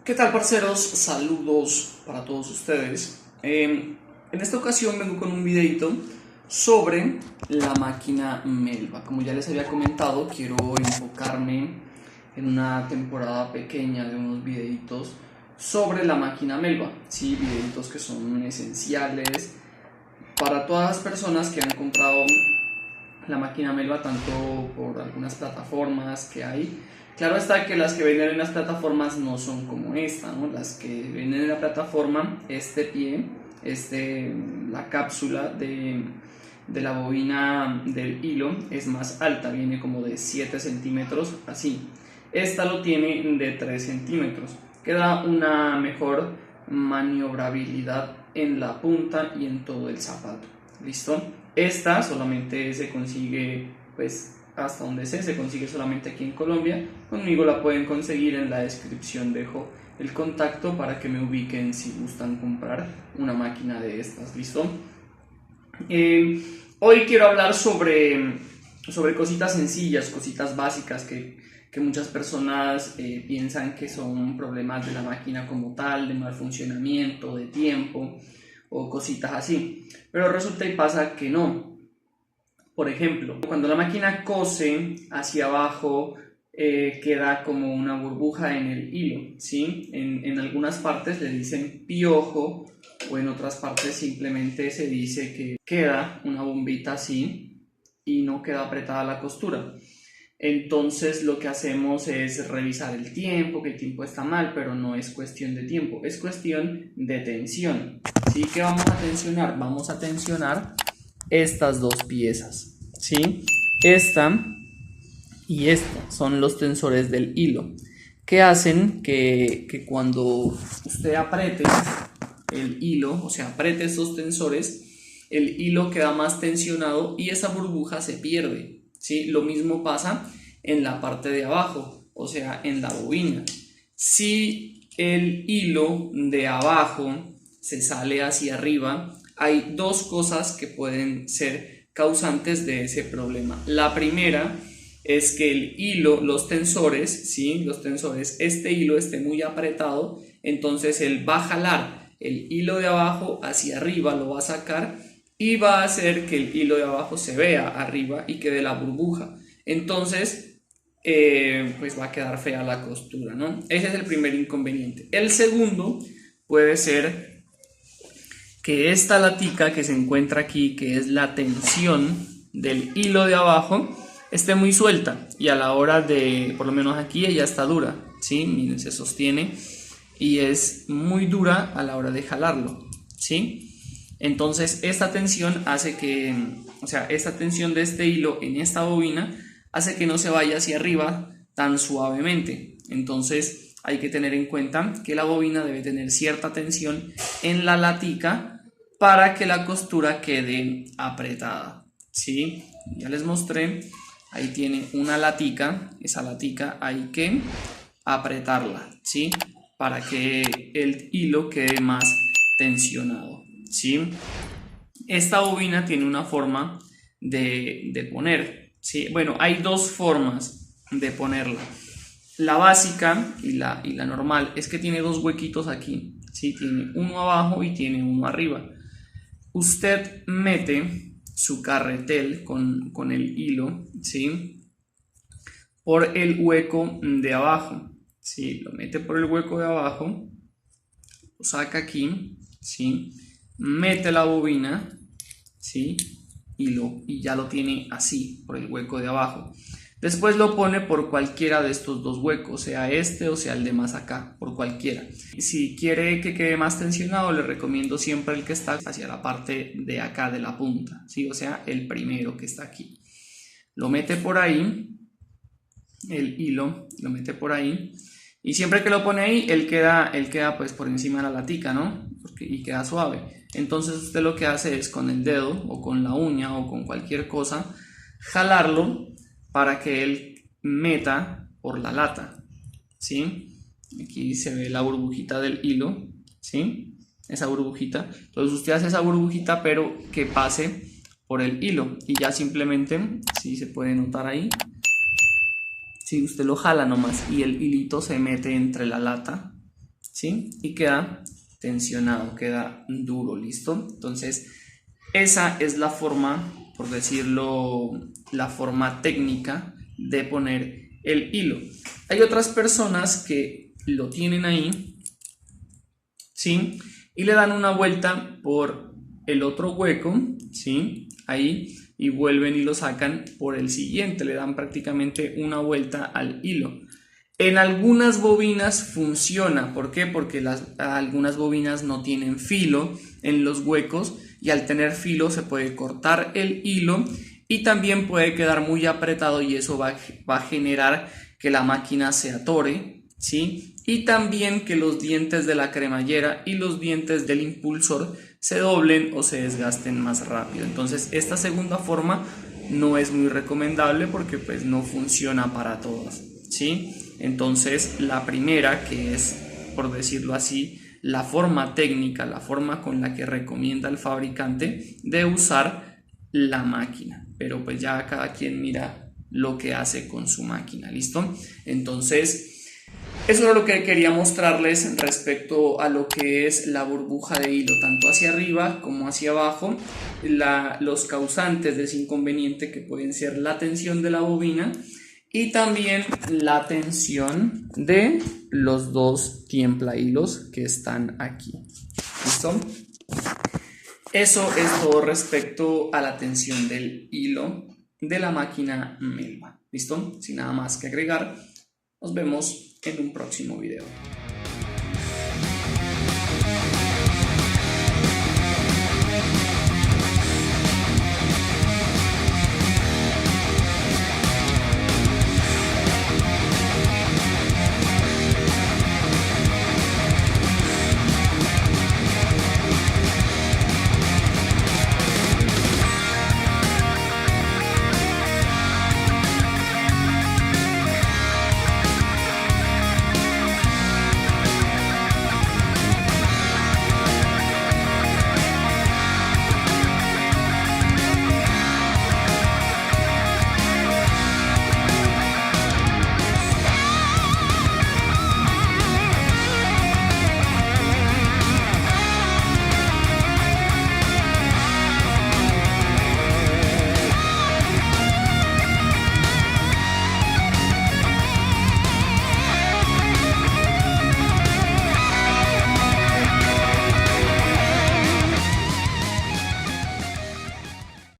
¿Qué tal, parceros? Saludos para todos ustedes. En esta ocasión vengo con un videito sobre la máquina Melba. Como ya les había comentado, quiero enfocarme en una temporada pequeña de unos videitos sobre la máquina Melba. Sí, videitos que son esenciales para todas las personas que han comprado la máquina Melba, tanto por algunas plataformas que hay. Claro está que las que venden en las plataformas no son como esta, ¿no? Las que venden en la plataforma, este pie, la cápsula de la bobina del hilo es más alta, viene como de 7 centímetros, así. Esta lo tiene de 3 centímetros, que da una mejor maniobrabilidad en la punta y en todo el zapato. ¿Listo? Esta solamente se consigue, pues hasta donde sé, se consigue solamente aquí en Colombia. Conmigo la pueden conseguir, en la descripción dejo el contacto para que me ubiquen si gustan comprar una máquina de estas. ¿Listo? Hoy quiero hablar sobre cositas sencillas, cositas básicas que muchas personas piensan que son problemas de la máquina como tal, de mal funcionamiento, de tiempo o cositas así, pero resulta y pasa que no. Por ejemplo, cuando la máquina cose hacia abajo, queda como una burbuja en el hilo, ¿sí? En algunas partes le dicen piojo, o en otras partes simplemente se dice que queda una bombita así y no queda apretada la costura. Entonces lo que hacemos es revisar el tiempo, que el tiempo está mal, pero no es cuestión de tiempo, es cuestión de tensión. ¿Sí? ¿Qué vamos a tensionar? Vamos a tensionar estas dos piezas, ¿sí? Esta y esta son los tensores del hilo, que hacen que cuando usted apriete el hilo, o sea, apriete estos tensores, el hilo queda más tensionado y esa burbuja se pierde, ¿sí? Lo mismo pasa en la parte de abajo, o sea, en la bobina. Si el hilo de abajo se sale hacia arriba, hay dos cosas que pueden ser causantes de ese problema. La primera es que el hilo, los tensores, ¿sí? Los tensores, este hilo esté muy apretado, entonces él va a jalar el hilo de abajo hacia arriba, lo va a sacar y va a hacer que el hilo de abajo se vea arriba y quede la burbuja. Entonces, pues va a quedar fea la costura, ¿no? Ese es el primer inconveniente. El segundo puede ser que esta latica que se encuentra aquí, que es la tensión del hilo de abajo, esté muy suelta y a la hora de, por lo menos aquí, ella está dura, ¿sí? Miren, se sostiene y es muy dura a la hora de jalarlo, ¿sí? Entonces esta tensión hace que, o sea, esta tensión de este hilo en esta bobina hace que no se vaya hacia arriba tan suavemente. Entonces hay que tener en cuenta que la bobina debe tener cierta tensión en la latica para que la costura quede apretada, ¿sí? Ya les mostré, ahí tiene una latica, esa latica hay que apretarla, ¿sí? Para que el hilo quede más tensionado, ¿sí? Esta bobina tiene una forma de poner, ¿sí? Bueno, hay dos formas de ponerla. La básica y la normal es que tiene dos huequitos aquí, ¿sí? Tiene uno abajo y tiene uno arriba. Usted mete su carretel con el hilo, ¿sí? Por el hueco de abajo, ¿sí? Lo mete por el hueco de abajo, lo saca aquí, ¿sí? Mete la bobina, ¿sí? Y ya lo tiene así, por el hueco de abajo. Después lo pone por cualquiera de estos dos huecos, sea este o sea el de más acá, por cualquiera. Si quiere que quede más tensionado, le recomiendo siempre el que está hacia la parte de acá de la punta, ¿sí? O sea, el primero que está aquí. Lo mete por ahí, el hilo, lo mete por ahí, y siempre que lo pone ahí, él queda pues por encima de la latica, ¿no? Y queda suave. Entonces usted lo que hace es con el dedo, o con la uña, o con cualquier cosa, jalarlo para que él meta por la lata, ¿sí? Aquí se ve la burbujita del hilo, ¿sí? Esa burbujita. Entonces usted hace esa burbujita, pero que pase por el hilo. Y ya simplemente, sí se puede notar ahí, si usted lo jala nomás y el hilito se mete entre la lata ¿sí? Y queda tensionado, queda duro, ¿listo? Entonces, esa es la forma, por decirlo, la forma técnica de poner el hilo. Hay otras personas que lo tienen ahí, ¿sí? Y le dan una vuelta por el otro hueco, ¿sí? Ahí, y vuelven y lo sacan por el siguiente, le dan prácticamente una vuelta al hilo. En algunas bobinas funciona, ¿por qué? Porque algunas bobinas no tienen filo en los huecos y al tener filo se puede cortar el hilo y también puede quedar muy apretado y eso va a generar que la máquina se atore, ¿sí? Y también que los dientes de la cremallera y los dientes del impulsor se doblen o se desgasten más rápido. Entonces esta segunda forma no es muy recomendable porque pues no funciona para todas, ¿sí? Entonces la primera, que es, por decirlo así, la forma técnica, la forma con la que recomienda el fabricante de usar la máquina, pero pues ya cada quien mira lo que hace con su máquina, ¿listo? Entonces eso era lo que quería mostrarles respecto a lo que es la burbuja de hilo, tanto hacia arriba como hacia abajo, los causantes de ese inconveniente que pueden ser la tensión de la bobina y también la tensión de los dos tiemplahilos que están aquí. ¿Listo? Eso es todo respecto a la tensión del hilo de la máquina Melba. ¿Listo? Sin nada más que agregar, nos vemos en un próximo video.